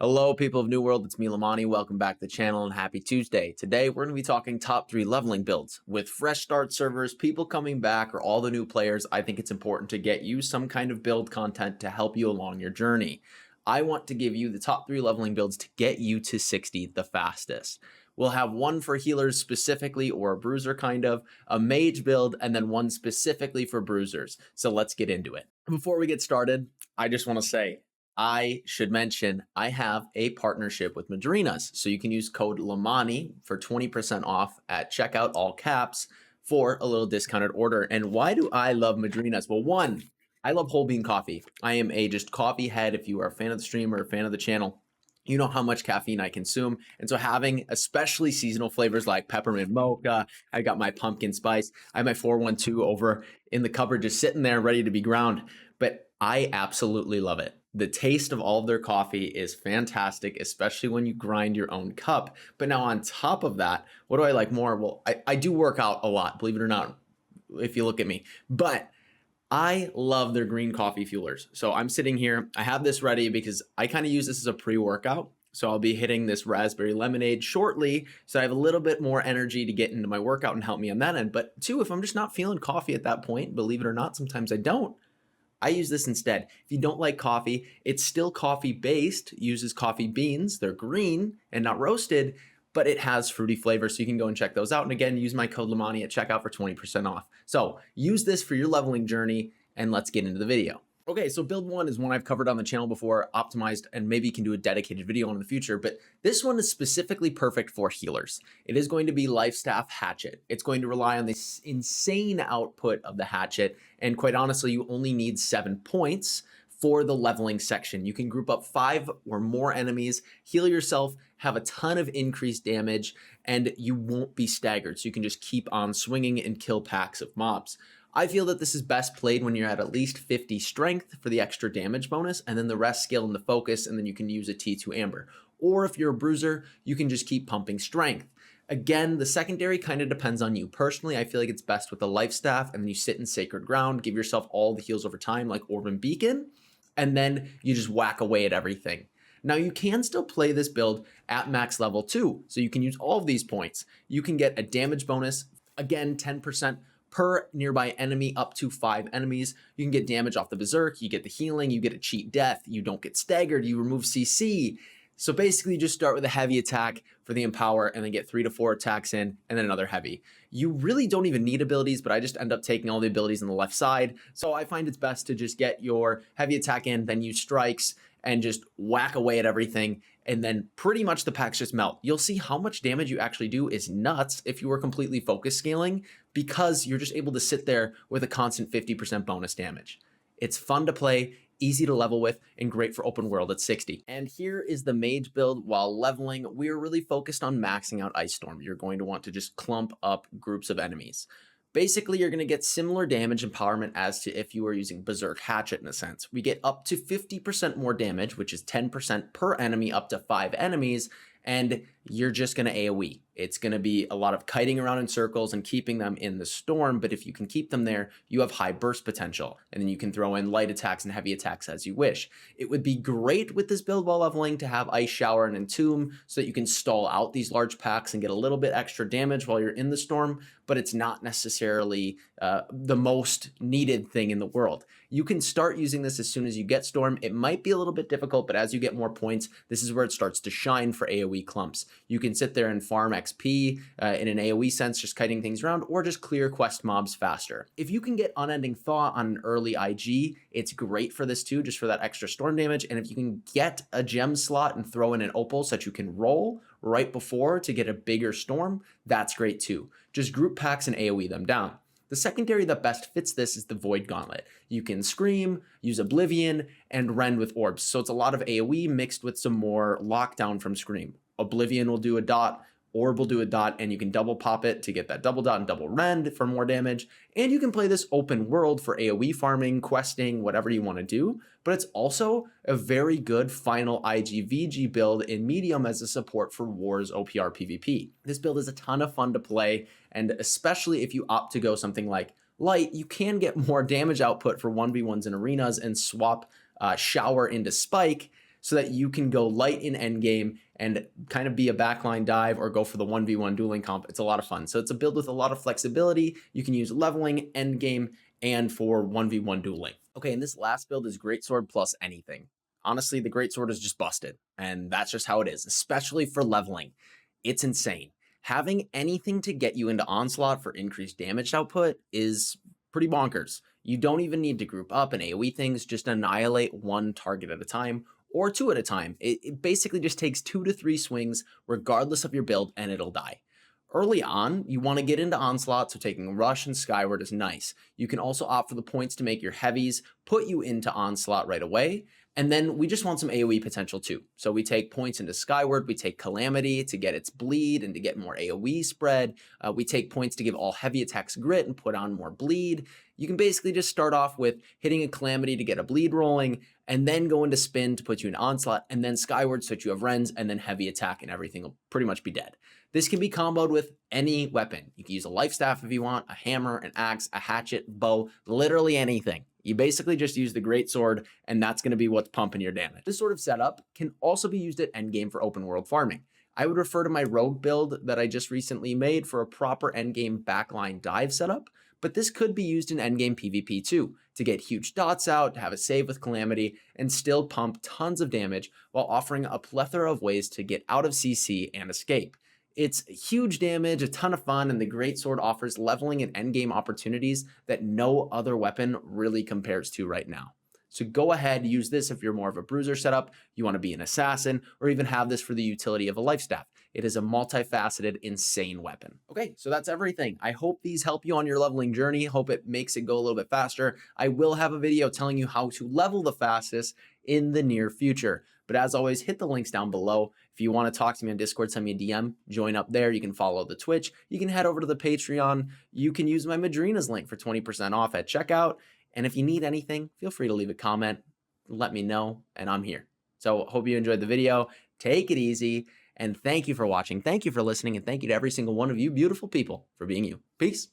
Hello, people of New World. It's me, Lamani. Welcome back to the channel and happy Tuesday. Today, we're going to be talking top 3 leveling builds. With fresh start servers, people coming back, or all the new players, I think it's important to get you some kind of build content to help you along your journey. I want to give you the top 3 leveling builds to get you to 60 the fastest. We'll have one for healers specifically, or a bruiser kind of, a mage build, and then one specifically for bruisers. So let's get into it. Before we get started, I just want to say, I should mention I have a partnership with Madrinas. So you can use code Lamani for 20% off at checkout, all caps, for a little discounted order. And why do I love Madrinas? Well, one, I love whole bean coffee. I am a just coffee head. If you are a fan of the stream or a fan of the channel, you know how much caffeine I consume. And so having especially seasonal flavors like peppermint mocha, I got my pumpkin spice, I have my 412 over in the cupboard just sitting there ready to be ground. But I absolutely love it. The taste of all of their coffee is fantastic, especially when you grind your own cup. But now on top of that, what do I like more? Well, I do work out a lot, believe it or not, if you look at me. But I love their green coffee fuelers. So I'm sitting here, I have this ready because I kind of use this as a pre-workout. So I'll be hitting this raspberry lemonade shortly. So I have a little bit more energy to get into my workout and help me on that end. But two, if I'm just not feeling coffee at that point, believe it or not, sometimes I don't. I use this instead. If you don't like coffee, it's still coffee based, uses coffee beans. They're green and not roasted, but it has fruity flavor. So you can go and check those out. And again, use my code Lamani at checkout for 20% off. So use this for your leveling journey, and let's get into the video. Okay, so build one is one I've covered on the channel before, optimized, and maybe you can do a dedicated video on in the future, but this one is specifically perfect for healers. It is going to be Life Staff Hatchet. It's going to rely on this insane output of the hatchet, and quite honestly, you only need 7 points for the leveling section. You can group up 5 or more enemies, heal yourself, have a ton of increased damage, and you won't be staggered, so you can just keep on swinging and kill packs of mobs. I feel that this is best played when you're at least 50 strength for the extra damage bonus, and then the rest scale into focus, and then you can use a T2 Amber. Or if you're a bruiser, you can just keep pumping strength. Again, the secondary kind of depends on you. Personally, I feel like it's best with the Life Staff, and then you sit in Sacred Ground, give yourself all the heals over time, like Orb and Beacon, and then you just whack away at everything. Now, you can still play this build at max level too, so you can use all of these points. You can get a damage bonus, again, 10% per nearby enemy, up to 5 enemies. You can get damage off the Berserk, you get the healing, you get a cheat death, you don't get staggered, you remove CC. So basically you just start with a heavy attack for the Empower and then get 3 to 4 attacks in and then another heavy. You really don't even need abilities, but I just end up taking all the abilities on the left side. So I find it's best to just get your heavy attack in, then use strikes and just whack away at everything. And then pretty much the packs just melt. You'll see how much damage you actually do is nuts if you were completely focus scaling, because you're just able to sit there with a constant 50% bonus damage. It's fun to play, easy to level with, and great for open world at 60. And here is the mage build. While leveling, we're really focused on maxing out Ice Storm. You're going to want to just clump up groups of enemies. Basically, you're going to get similar damage empowerment as to if you were using Berserk Hatchet in a sense. We get up to 50% more damage, which is 10% per enemy up to 5 enemies, and you're just going to AoE. It's going to be a lot of kiting around in circles and keeping them in the storm, but if you can keep them there, you have high burst potential, and then you can throw in light attacks and heavy attacks as you wish. It would be great with this build while leveling to have Ice Shower and Entomb so that you can stall out these large packs and get a little bit extra damage while you're in the storm, but it's not necessarily the most needed thing in the world. You can start using this as soon as you get Storm. It might be a little bit difficult, but as you get more points, this is where it starts to shine for AoE clumps. You can sit there and farm XP in an AoE sense, just kiting things around, or just clear quest mobs faster. If you can get Unending Thaw on an early IG, it's great for this too, just for that extra storm damage. And if you can get a gem slot and throw in an opal so that you can roll right before to get a bigger storm, that's great too. Just group packs and AoE them down. The secondary that best fits this is the Void Gauntlet. You can Scream, use Oblivion, and Rend with Orbs. So it's a lot of AoE mixed with some more lockdown from Scream. Oblivion will do a dot, Orb will do a dot, and you can double pop it to get that double dot and double rend for more damage. And you can play this open world for AoE farming, questing, whatever you want to do. But it's also a very good final IGVG build in medium as a support for Wars OPR PvP. This build is a ton of fun to play, and especially if you opt to go something like Light, you can get more damage output for 1v1s in arenas and swap Shower into Spike. so that you can go light in endgame and kind of be a backline dive or go for the 1v1 dueling comp. It's a lot of fun. So it's a build with a lot of flexibility. You can use leveling, endgame, and for 1v1 dueling. Okay, and this last build is Greatsword plus anything. Honestly, the Greatsword is just busted, and that's just how it is, especially for leveling. It's insane. Having anything to get you into Onslaught for increased damage output is pretty bonkers. You don't even need to group up and AoE things, just annihilate one target at a time or two at a time. It basically just takes 2 to 3 swings, regardless of your build, and it'll die. Early on, you want to get into Onslaught, so taking Rush and Skyward is nice. You can also opt for the points to make your heavies put you into Onslaught right away. And then we just want some AoE potential too. So we take points into Skyward, we take Calamity to get its bleed and to get more AoE spread. We take points to give all heavy attacks grit and put on more bleed. You can basically just start off with hitting a Calamity to get a bleed rolling, and then go into Spin to put you in Onslaught, and then Skyward so that you have Rends, and then heavy attack, and everything will pretty much be dead. This can be comboed with any weapon. You can use a life staff if you want, a hammer, an axe, a hatchet, bow, literally anything. You basically just use the greatsword, and that's going to be what's pumping your damage. This sort of setup can also be used at endgame for open world farming. I would refer to my rogue build that I just recently made for a proper endgame backline dive setup, but this could be used in endgame PvP too, to get huge dots out, to have a save with Calamity, and still pump tons of damage while offering a plethora of ways to get out of CC and escape. It's huge damage, a ton of fun, and the Greatsword offers leveling and endgame opportunities that no other weapon really compares to right now. So go ahead, use this if you're more of a bruiser setup, you want to be an assassin, or even have this for the utility of a life staff. It is a multifaceted, insane weapon. Okay, so that's everything. I hope these help you on your leveling journey. Hope it makes it go a little bit faster. I will have a video telling you how to level the fastest in the near future. But as always, hit the links down below. If you want to talk to me on Discord, send me a DM, join up there. You can follow the Twitch. You can head over to the Patreon. You can use my Madrinas link for 20% off at checkout. And if you need anything, feel free to leave a comment. Let me know, and I'm here. So hope you enjoyed the video. Take it easy, and thank you for watching. Thank you for listening, and thank you to every single one of you beautiful people for being you. Peace.